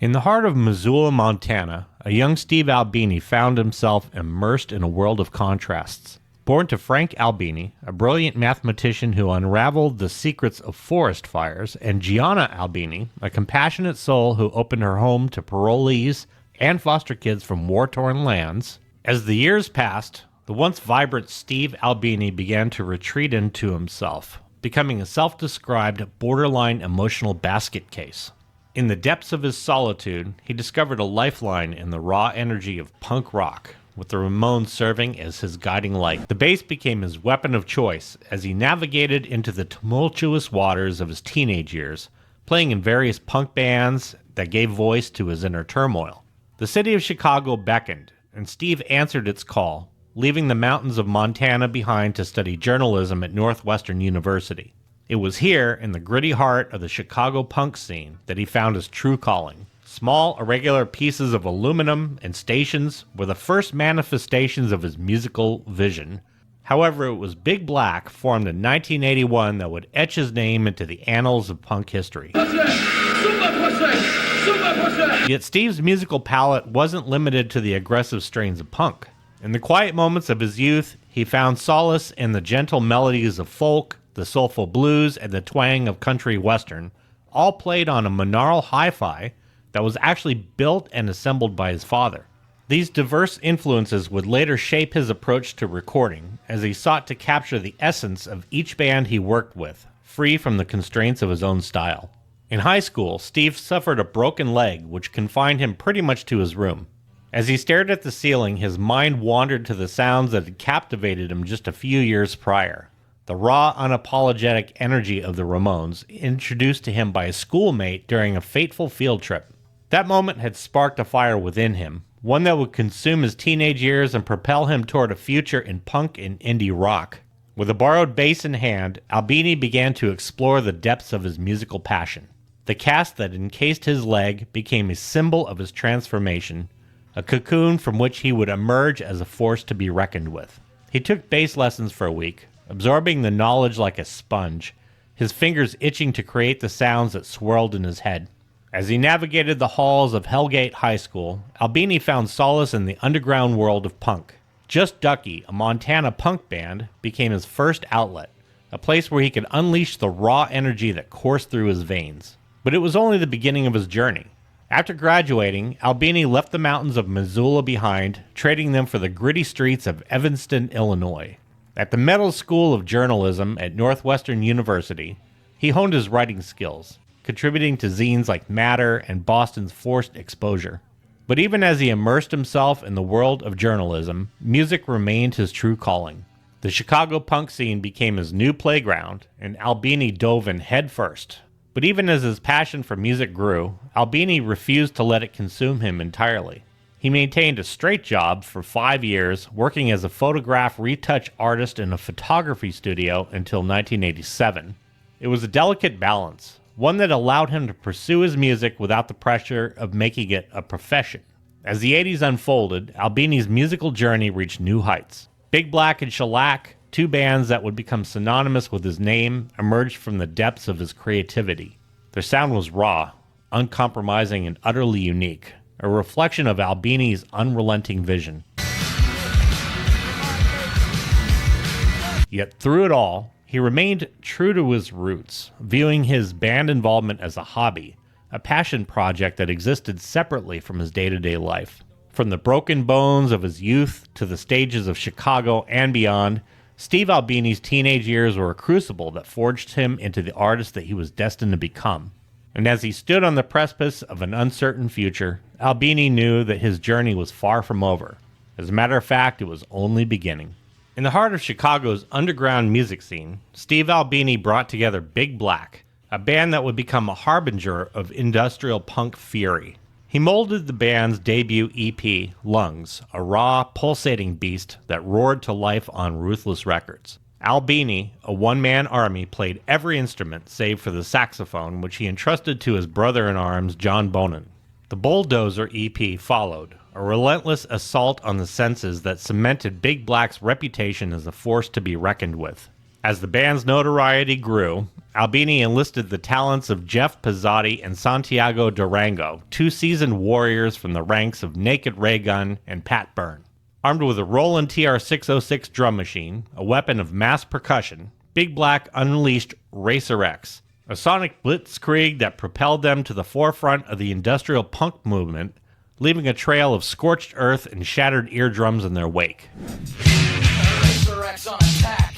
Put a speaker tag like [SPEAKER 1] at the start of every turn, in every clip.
[SPEAKER 1] In the heart of Missoula, Montana, a young Steve Albini found himself immersed in a world of contrasts. Born to Frank Albini, a brilliant mathematician who unraveled the secrets of forest fires, and Gianna Albini, a compassionate soul who opened her home to parolees and foster kids from war-torn lands, as the years passed, the once vibrant Steve Albini began to retreat into himself, becoming a self-described borderline emotional basket case. In the depths of his solitude, he discovered a lifeline in the raw energy of punk rock, with the Ramones serving as his guiding light. The bass became his weapon of choice as he navigated into the tumultuous waters of his teenage years, playing in various punk bands that gave voice to his inner turmoil. The city of Chicago beckoned, and Steve answered its call, leaving the mountains of Montana behind to study journalism at Northwestern University. It was here, in the gritty heart of the Chicago punk scene, that he found his true calling. Small, irregular pieces of aluminum and stations were the first manifestations of his musical vision. However, it was Big Black, formed in 1981, that would etch his name into the annals of punk history. Yet Steve's musical palette wasn't limited to the aggressive strains of punk. In the quiet moments of his youth, he found solace in the gentle melodies of folk, the soulful blues, and the twang of country western, all played on a monaural hi-fi that was actually built and assembled by his father. These diverse influences would later shape his approach to recording, as he sought to capture the essence of each band he worked with, free from the constraints of his own style. In high school, Steve suffered a broken leg, which confined him pretty much to his room. As he stared at the ceiling, his mind wandered to the sounds that had captivated him just a few years prior. The raw, unapologetic energy of the Ramones, introduced to him by a schoolmate during a fateful field trip. That moment had sparked a fire within him, one that would consume his teenage years and propel him toward a future in punk and indie rock. With a borrowed bass in hand, Albini began to explore the depths of his musical passion. The cast that encased his leg became a symbol of his transformation, a cocoon from which he would emerge as a force to be reckoned with. He took bass lessons for a week, absorbing the knowledge like a sponge, his fingers itching to create the sounds that swirled in his head. As he navigated the halls of Hellgate High School, Albini found solace in the underground world of punk. Just Ducky, a Montana punk band, became his first outlet, a place where he could unleash the raw energy that coursed through his veins. But it was only the beginning of his journey. After graduating, Albini left the mountains of Missoula behind, trading them for the gritty streets of Evanston, Illinois. At the Meadows School of Journalism at Northwestern University, he honed his writing skills, contributing to zines like Matter and Boston's Forced Exposure. But even as he immersed himself in the world of journalism, music remained his true calling. The Chicago punk scene became his new playground, and Albini dove in headfirst. But even as his passion for music grew, Albini refused to let it consume him entirely. He maintained a straight job for 5 years, working as a photograph retouch artist in a photography studio until 1987. It was a delicate balance, one that allowed him to pursue his music without the pressure of making it a profession. As the 80s unfolded, Albini's musical journey reached new heights. Big Black and Shellac, two bands that would become synonymous with his name, emerged from the depths of his creativity. Their sound was raw, uncompromising, and utterly unique, a reflection of Albini's unrelenting vision. Yet through it all, he remained true to his roots, viewing his band involvement as a hobby, a passion project that existed separately from his day-to-day life. From the broken bones of his youth to the stages of Chicago and beyond, Steve Albini's teenage years were a crucible that forged him into the artist that he was destined to become. And as he stood on the precipice of an uncertain future, Albini knew that his journey was far from over. As a matter of fact, it was only beginning. In the heart of Chicago's underground music scene, Steve Albini brought together Big Black, a band that would become a harbinger of industrial punk fury. He molded the band's debut EP, Lungs, a raw, pulsating beast that roared to life on Ruthless Records. Albini, a one-man army, played every instrument save for the saxophone, which he entrusted to his brother-in-arms, John Bonin. The Bulldozer EP followed, a relentless assault on the senses that cemented Big Black's reputation as a force to be reckoned with. As the band's notoriety grew, Albini enlisted the talents of Jeff Pizzotti and Santiago Durango, two seasoned warriors from the ranks of Naked Raygun and Pat Byrne. Armed with a Roland TR-606 drum machine, a weapon of mass percussion, Big Black unleashed Racer X, a sonic blitzkrieg that propelled them to the forefront of the industrial punk movement, leaving a trail of scorched earth and shattered eardrums in their wake.
[SPEAKER 2] Racer X on attack.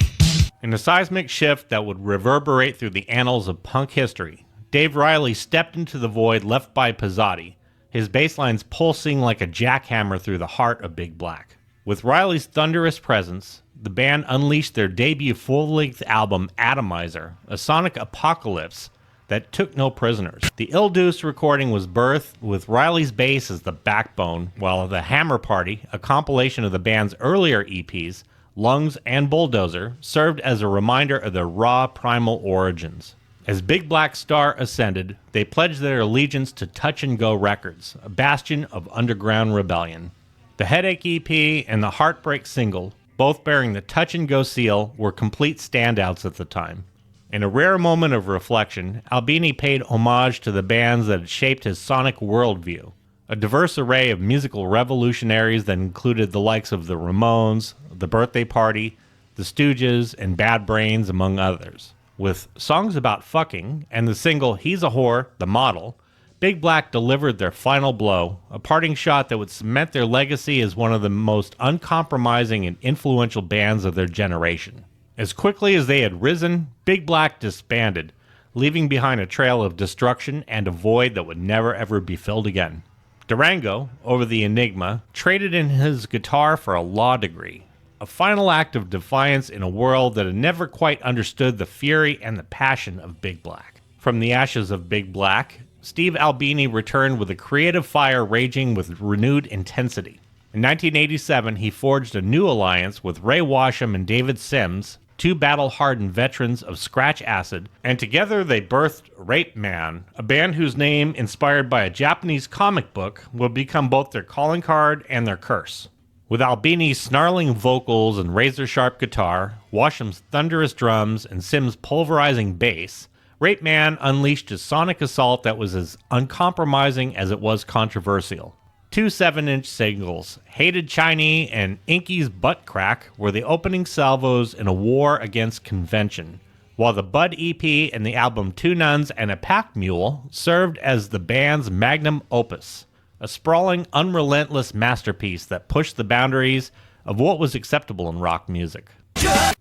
[SPEAKER 1] In a seismic shift that would reverberate through the annals of punk history, Dave Riley stepped into the void left by Pizzotti, his bass lines pulsing like a jackhammer through the heart of Big Black. With Riley's thunderous presence, the band unleashed their debut full-length album Atomizer, a sonic apocalypse that took no prisoners. The Ill-Deuced recording was birthed with Riley's bass as the backbone, while The Hammer Party, a compilation of the band's earlier EPs, Lungs and Bulldozer, served as a reminder of their raw, primal origins. As Big Black's star ascended, they pledged their allegiance to Touch and Go Records, a bastion of underground rebellion. The Headache EP and the Heartbreak single, both bearing the Touch and Go seal, were complete standouts at the time. In a rare moment of reflection, Albini paid homage to the bands that had shaped his sonic worldview, a diverse array of musical revolutionaries that included the likes of the Ramones, The Birthday Party, The Stooges, and Bad Brains, among others. With songs about fucking and the single He's a Whore, The Model, Big Black delivered their final blow, a parting shot that would cement their legacy as one of the most uncompromising and influential bands of their generation. As quickly as they had risen, Big Black disbanded, leaving behind a trail of destruction and a void that would never ever be filled again. Durango, over the Enigma, traded in his guitar for a law degree, a final act of defiance in a world that had never quite understood the fury and the passion of Big Black. From the ashes of Big Black, Steve Albini returned with a creative fire raging with renewed intensity. In 1987, he forged a new alliance with Ray Washam and David Sims, two battle-hardened veterans of scratch acid, and together they birthed Rapeman, a band whose name, inspired by a Japanese comic book, would become both their calling card and their curse. With Albini's snarling vocals and razor-sharp guitar, Washam's thunderous drums, and Sims' pulverizing bass, Rapeman unleashed a sonic assault that was as uncompromising as it was controversial. Two 7-inch singles, Hated Chinese and Inky's Butt Crack, were the opening salvos in a war against convention, while the Bud EP and the album Two Nuns and a Pack Mule served as the band's magnum opus, a sprawling, unrelentless masterpiece that pushed the boundaries of what was acceptable in rock music.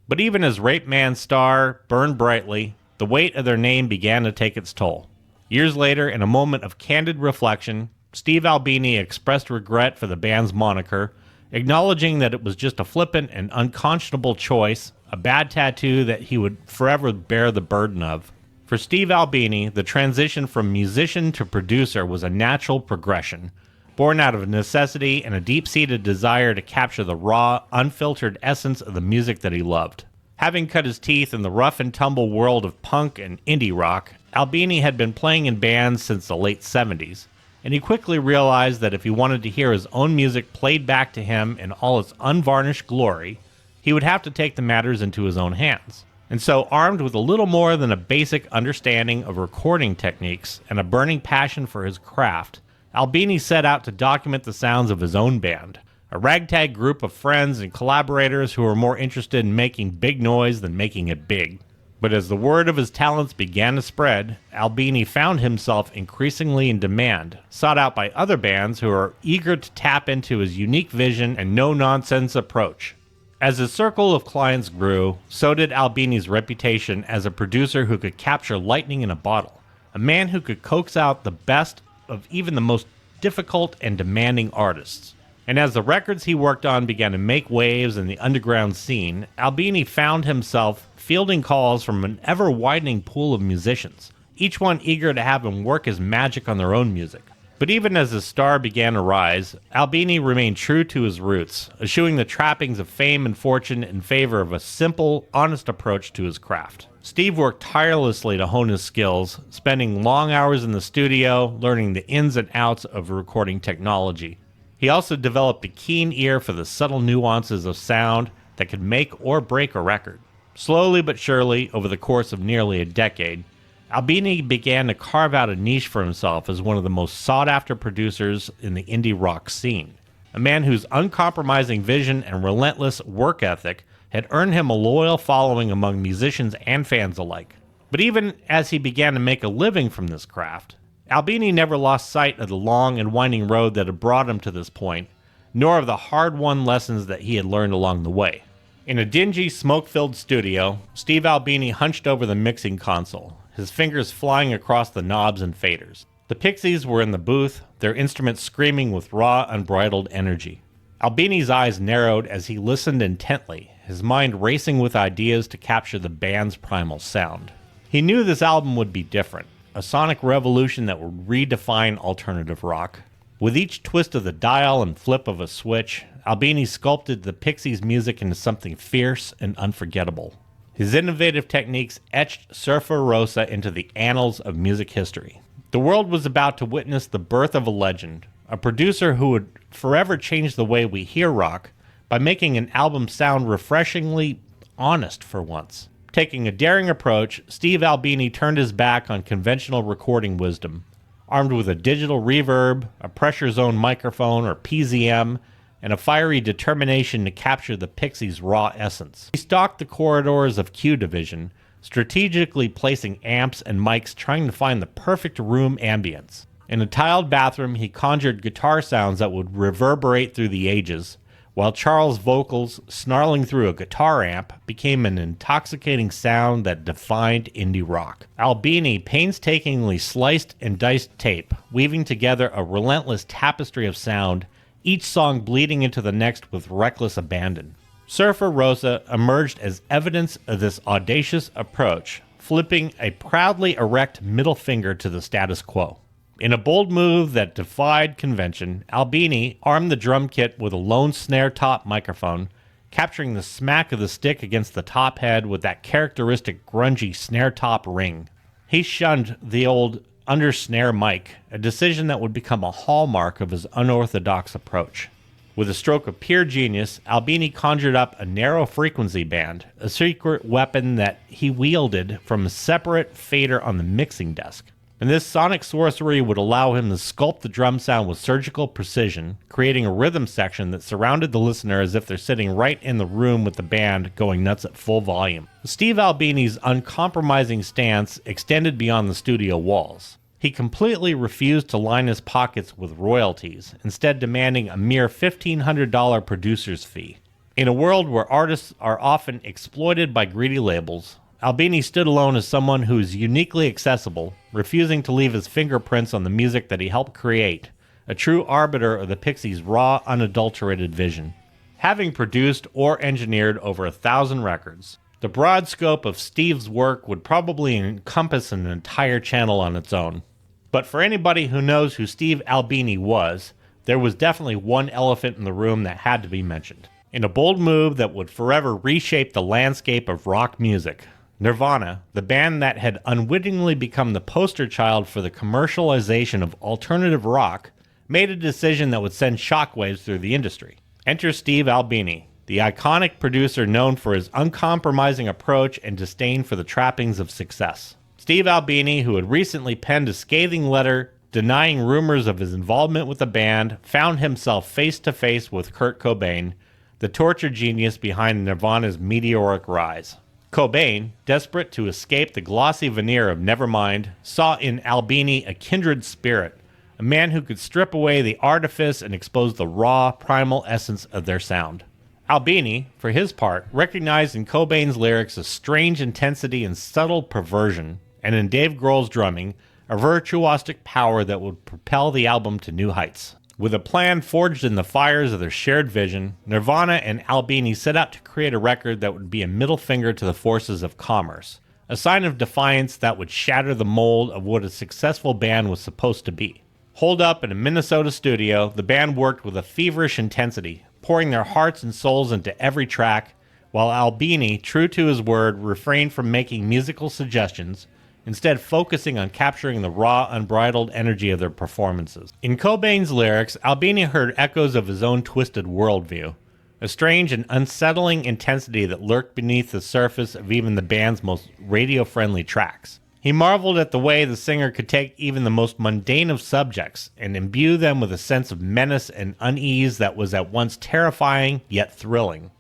[SPEAKER 1] But even as Rapeman's star burned brightly, the weight of their name began to take its toll. Years later, in a moment of candid reflection, Steve Albini expressed regret for the band's moniker, acknowledging that it was just a flippant and unconscionable choice, a bad tattoo that he would forever bear the burden of. For Steve Albini, the transition from musician to producer was a natural progression, born out of necessity and a deep-seated desire to capture the raw, unfiltered essence of the music that he loved. Having cut his teeth in the rough-and-tumble world of punk and indie rock, Albini had been playing in bands since the late 70s, and he quickly realized that if he wanted to hear his own music played back to him in all its unvarnished glory, he would have to take the matters into his own hands. And so, armed with a little more than a basic understanding of recording techniques and a burning passion for his craft, Albini set out to document the sounds of his own band, a ragtag group of friends and collaborators who were more interested in making big noise than making it big. But as the word of his talents began to spread, Albini found himself increasingly in demand, sought out by other bands who were eager to tap into his unique vision and no-nonsense approach. As his circle of clients grew, so did Albini's reputation as a producer who could capture lightning in a bottle, a man who could coax out the best of even the most difficult and demanding artists. And as the records he worked on began to make waves in the underground scene, Albini found himself fielding calls from an ever-widening pool of musicians, each one eager to have him work his magic on their own music. But even as his star began to rise, Albini remained true to his roots, eschewing the trappings of fame and fortune in favor of a simple, honest approach to his craft. Steve worked tirelessly to hone his skills, spending long hours in the studio learning the ins and outs of recording technology. He also developed a keen ear for the subtle nuances of sound that could make or break a record. Slowly but surely, over the course of nearly a decade, Albini began to carve out a niche for himself as one of the most sought-after producers in the indie rock scene. A man whose uncompromising vision and relentless work ethic had earned him a loyal following among musicians and fans alike. But even as he began to make a living from this craft, Albini never lost sight of the long and winding road that had brought him to this point, nor of the hard-won lessons that he had learned along the way. In a dingy, smoke-filled studio, Steve Albini hunched over the mixing console, his fingers flying across the knobs and faders. The Pixies were in the booth, their instruments screaming with raw, unbridled energy. Albini's eyes narrowed as he listened intently, his mind racing with ideas to capture the band's primal sound. He knew this album would be different, a sonic revolution that would redefine alternative rock. With each twist of the dial and flip of a switch, Albini sculpted the Pixies' music into something fierce and unforgettable. His innovative techniques etched Surfer Rosa into the annals of music history. The world was about to witness the birth of a legend, a producer who would forever change the way we hear rock by making an album sound refreshingly honest for once. Taking a daring approach, Steve Albini turned his back on conventional recording wisdom. Armed with a digital reverb, a pressure zone microphone or PZM, and a fiery determination to capture the Pixies' raw essence. He stalked the corridors of Q Division, strategically placing amps and mics trying to find the perfect room ambience. In a tiled bathroom, he conjured guitar sounds that would reverberate through the ages, while Charles' vocals, snarling through a guitar amp, became an intoxicating sound that defined indie rock. Albini painstakingly sliced and diced tape, weaving together a relentless tapestry of sound, each song bleeding into the next with reckless abandon. Surfer Rosa emerged as evidence of this audacious approach, flipping a proudly erect middle finger to the status quo. In a bold move that defied convention, Albini armed the drum kit with a lone snare top microphone, capturing the smack of the stick against the top head with that characteristic grungy snare top ring. He shunned the old under-snare mic, a decision that would become a hallmark of his unorthodox approach. With a stroke of pure genius, Albini conjured up a narrow frequency band, a secret weapon that he wielded from a separate fader on the mixing desk. And this sonic sorcery would allow him to sculpt the drum sound with surgical precision, creating a rhythm section that surrounded the listener as if they're sitting right in the room with the band going nuts at full volume. Steve Albini's uncompromising stance extended beyond the studio walls. He completely refused to line his pockets with royalties, instead demanding a mere $1,500 producer's fee. In a world where artists are often exploited by greedy labels, Albini stood alone as someone who is uniquely accessible, refusing to leave his fingerprints on the music that he helped create, a true arbiter of the Pixies' raw, unadulterated vision. Having produced or engineered over 1,000 records, the broad scope of Steve's work would probably encompass an entire channel on its own. But for anybody who knows who Steve Albini was, there was definitely one elephant in the room that had to be mentioned. In a bold move that would forever reshape the landscape of rock music, Nirvana, the band that had unwittingly become the poster child for the commercialization of alternative rock, made a decision that would send shockwaves through the industry. Enter Steve Albini, the iconic producer known for his uncompromising approach and disdain for the trappings of success. Steve Albini, who had recently penned a scathing letter denying rumors of his involvement with the band, found himself face to face with Kurt Cobain, the torture genius behind Nirvana's meteoric rise. Cobain, desperate to escape the glossy veneer of Nevermind, saw in Albini a kindred spirit, a man who could strip away the artifice and expose the raw, primal essence of their sound. Albini, for his part, recognized in Cobain's lyrics a strange intensity and subtle perversion, and in Dave Grohl's drumming, a virtuosic power that would propel the album to new heights. With a plan forged in the fires of their shared vision, Nirvana and Albini set out to create a record that would be a middle finger to the forces of commerce, a sign of defiance that would shatter the mold of what a successful band was supposed to be. Holed up in a Minnesota studio, the band worked with a feverish intensity, pouring their hearts and souls into every track, while Albini, true to his word, refrained from making musical suggestions, instead focusing on capturing the raw, unbridled energy of their performances. In Cobain's lyrics, Albini heard echoes of his own twisted worldview, a strange and unsettling intensity that lurked beneath the surface of even the band's most radio-friendly tracks. He marveled at the way the singer could take even the most mundane of subjects and imbue them with a sense of menace and unease that was at once terrifying yet thrilling.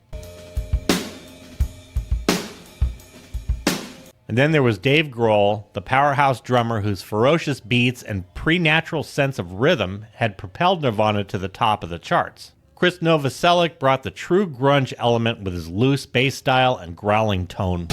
[SPEAKER 1] And then there was Dave Grohl, the powerhouse drummer whose ferocious beats and preternatural sense of rhythm had propelled Nirvana to the top of the charts. Chris Novoselic brought the true grunge element with his loose bass style and growling tone.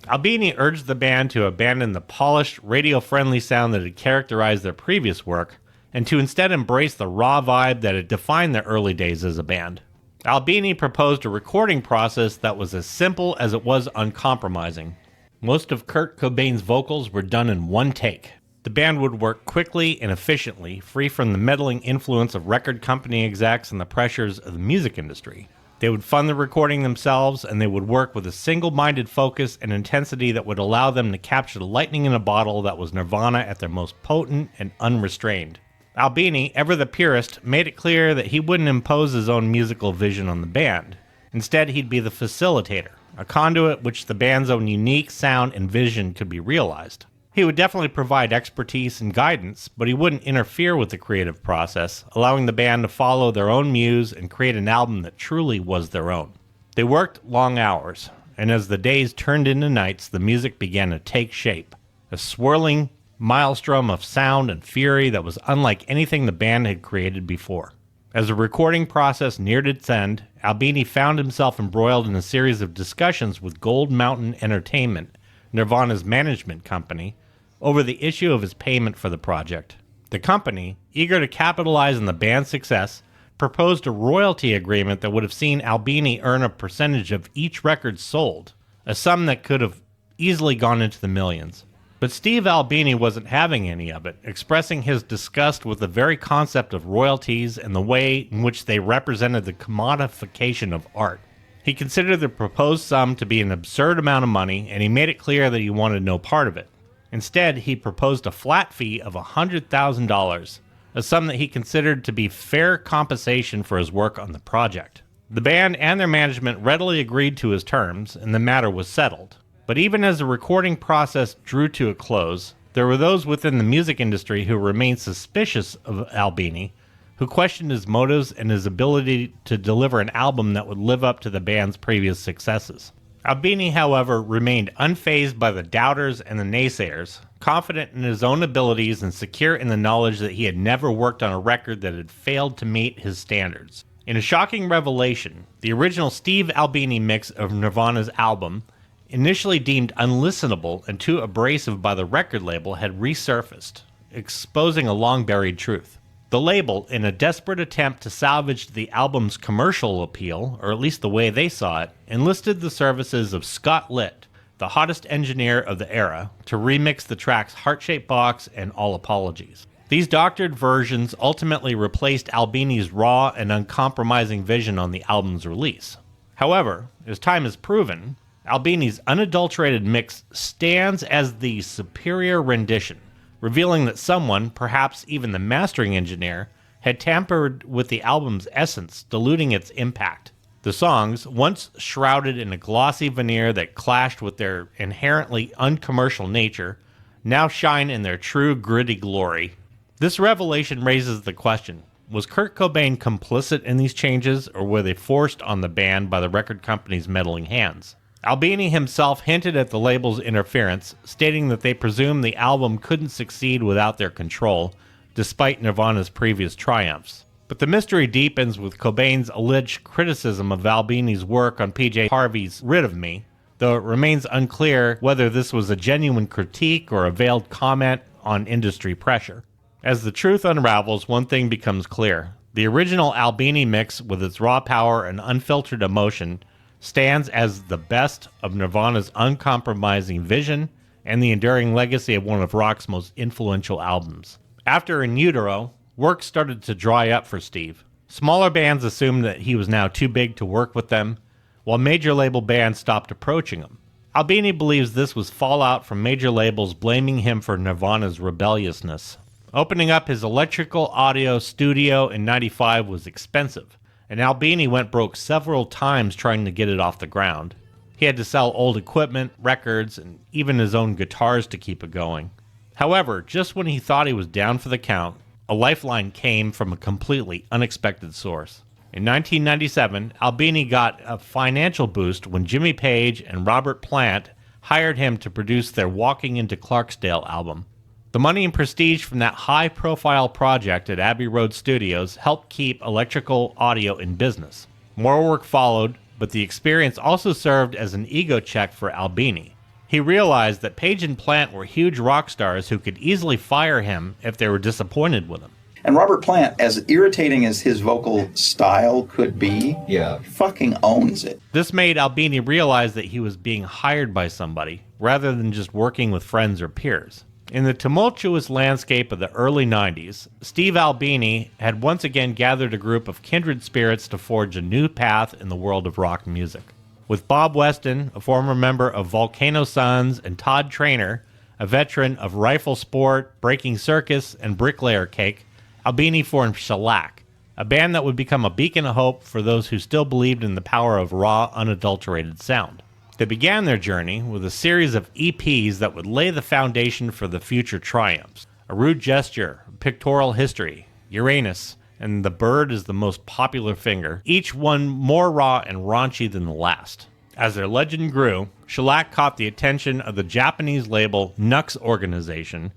[SPEAKER 1] Albini urged the band to abandon the polished, radio-friendly sound that had characterized their previous work, and to instead embrace the raw vibe that had defined their early days as a band. Albini proposed a recording process that was as simple as it was uncompromising. Most of Kurt Cobain's vocals were done in one take. The band would work quickly and efficiently, free from the meddling influence of record company execs and the pressures of the music industry. They would fund the recording themselves, and they would work with a single-minded focus and intensity that would allow them to capture the lightning in a bottle that was Nirvana at their most potent and unrestrained. Albini, ever the purist, made it clear that he wouldn't impose his own musical vision on the band. Instead, he'd be the facilitator, a conduit which the band's own unique sound and vision could be realized. He would definitely provide expertise and guidance, but he wouldn't interfere with the creative process, allowing the band to follow their own muse and create an album that truly was their own. They worked long hours, and as the days turned into nights, the music began to take shape, a swirling maelstrom of sound and fury that was unlike anything the band had created before. As the recording process neared its end, Albini found himself embroiled in a series of discussions with Gold Mountain Entertainment, Nirvana's management company, over the issue of his payment for the project. The company, eager to capitalize on the band's success, proposed a royalty agreement that would have seen Albini earn a percentage of each record sold, a sum that could have easily gone into the millions. But Steve Albini wasn't having any of it, expressing his disgust with the very concept of royalties and the way in which they represented the commodification of art. He considered the proposed sum to be an absurd amount of money, and he made it clear that he wanted no part of it. Instead, he proposed a flat fee of $100,000, a sum that he considered to be fair compensation for his work on the project. The band and their management readily agreed to his terms, and the matter was settled. But even as the recording process drew to a close, there were those within the music industry who remained suspicious of Albini, who questioned his motives and his ability to deliver an album that would live up to the band's previous successes. Albini, however, remained unfazed by the doubters and the naysayers, confident in his own abilities and secure in the knowledge that he had never worked on a record that had failed to meet his standards. In a shocking revelation, the original Steve Albini mix of Nirvana's album, initially deemed unlistenable and too abrasive by the record label, had resurfaced, exposing a long-buried truth. The label, in a desperate attempt to salvage the album's commercial appeal, or at least the way they saw it, enlisted the services of Scott Litt, the hottest engineer of the era, to remix the tracks Heart-Shaped Box and All Apologies. These doctored versions ultimately replaced Albini's raw and uncompromising vision on the album's release. However, as time has proven, Albini's unadulterated mix stands as the superior rendition, revealing that someone, perhaps even the mastering engineer, had tampered with the album's essence, diluting its impact. The songs, once shrouded in a glossy veneer that clashed with their inherently uncommercial nature, now shine in their true gritty glory. This revelation raises the question, was Kurt Cobain complicit in these changes, or were they forced on the band by the record company's meddling hands? Albini himself hinted at the label's interference, stating that they presumed the album couldn't succeed without their control, despite Nirvana's previous triumphs. But the mystery deepens with Cobain's alleged criticism of Albini's work on PJ Harvey's Rid of Me, though it remains unclear whether this was a genuine critique or a veiled comment on industry pressure. As the truth unravels, one thing becomes clear. The original Albini mix, with its raw power and unfiltered emotion, stands as the best of Nirvana's uncompromising vision and the enduring legacy of one of rock's most influential albums. After In Utero, work started to dry up for Steve. Smaller bands assumed that he was now too big to work with them, while major label bands stopped approaching him. Albini believes this was fallout from major labels blaming him for Nirvana's rebelliousness. Opening up his electrical audio studio in '95 was expensive, and Albini went broke several times trying to get it off the ground. He had to sell old equipment, records, and even his own guitars to keep it going. However, just when he thought he was down for the count, a lifeline came from a completely unexpected source. In 1997, Albini got a financial boost when Jimmy Page and Robert Plant hired him to produce their Walking into Clarksdale album. The money and prestige from that high-profile project at Abbey Road Studios helped keep electrical audio in business. More work followed, but the experience also served as an ego check for Albini. He realized that Page and Plant were huge rock stars who could easily fire him if they were disappointed with him.
[SPEAKER 3] And Robert Plant, as irritating as his vocal style could be, fucking owns it.
[SPEAKER 1] This made Albini realize that he was being hired by somebody, rather than just working with friends or peers. In the tumultuous landscape of the early 90s, Steve Albini had once again gathered a group of kindred spirits to forge a new path in the world of rock music. With Bob Weston, a former member of Volcano Sons, and Todd Traynor, a veteran of Rifle Sport, Breaking Circus, and Bricklayer Cake, Albini formed Shellac, a band that would become a beacon of hope for those who still believed in the power of raw, unadulterated sound. They began their journey with a series of EPs that would lay the foundation for the future triumphs. A Rude Gesture, Pictorial History, Uranus, and The Bird is the most popular finger, each one more raw and raunchy than the last. As their legend grew, Shellac caught the attention of the Japanese label Nux Organization,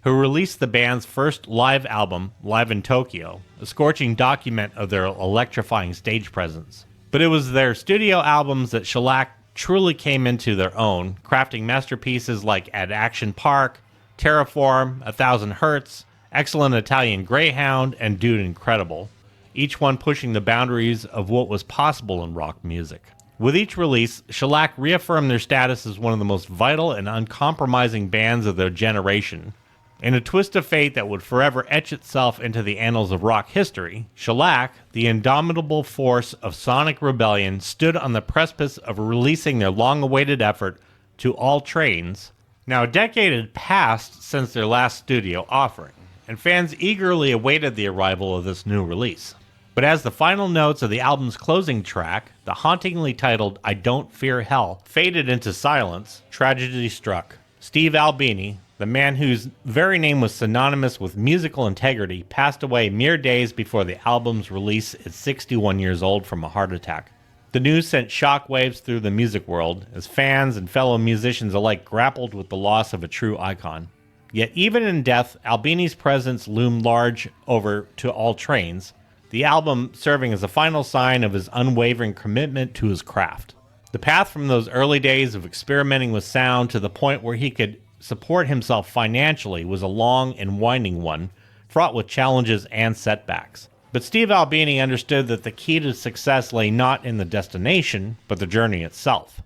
[SPEAKER 1] who released the band's first live album, Live in Tokyo, a scorching document of their electrifying stage presence. But it was their studio albums that Shellac truly came into their own, crafting masterpieces like At Action Park, Terraform, 1000 Hertz, Excellent Italian Greyhound, and Dude Incredible, each one pushing the boundaries of what was possible in rock music. With each release, Shellac reaffirmed their status as one of the most vital and uncompromising bands of their generation. In a twist of fate that would forever etch itself into the annals of rock history, Shellac, the indomitable force of sonic rebellion, stood on the precipice of releasing their long-awaited effort, To All Trains. Now, a decade had passed since their last studio offering, and fans eagerly awaited the arrival of this new release. But as the final notes of the album's closing track, the hauntingly titled I Don't Fear Hell, faded into silence, tragedy struck. Steve Albini, the man whose very name was synonymous with musical integrity, passed away mere days before the album's release at 61 years old from a heart attack. The news sent shockwaves through the music world as fans and fellow musicians alike grappled with the loss of a true icon. Yet even in death, Albini's presence loomed large over To All Trains, the album serving as a final sign of his unwavering commitment to his craft. The path from those early days of experimenting with sound to the point where he could support himself financially was a long and winding one, fraught with challenges and setbacks. But Steve Albini understood that the key to success lay not in the destination, but the journey itself.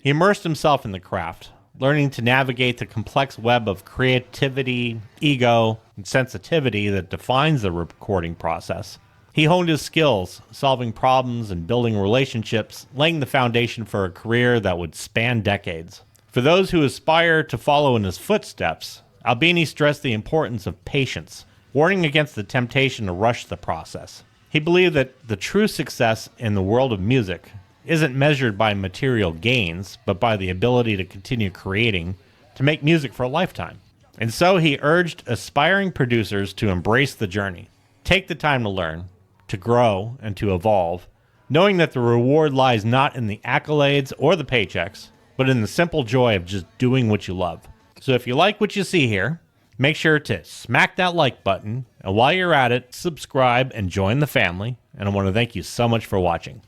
[SPEAKER 1] He immersed himself in the craft, learning to navigate the complex web of creativity, ego, and sensitivity that defines the recording process. He honed his skills, solving problems and building relationships, laying the foundation for a career that would span decades. For those who aspire to follow in his footsteps, Albini stressed the importance of patience, warning against the temptation to rush the process. He believed that the true success in the world of music isn't measured by material gains, but by the ability to continue creating, to make music for a lifetime. And so he urged aspiring producers to embrace the journey, take the time to learn, to grow, and to evolve, knowing that the reward lies not in the accolades or the paychecks, but in the simple joy of just doing what you love. So if you like what you see here, make sure to smack that like button, and while you're at it, subscribe and join the family, and I want to thank you so much for watching.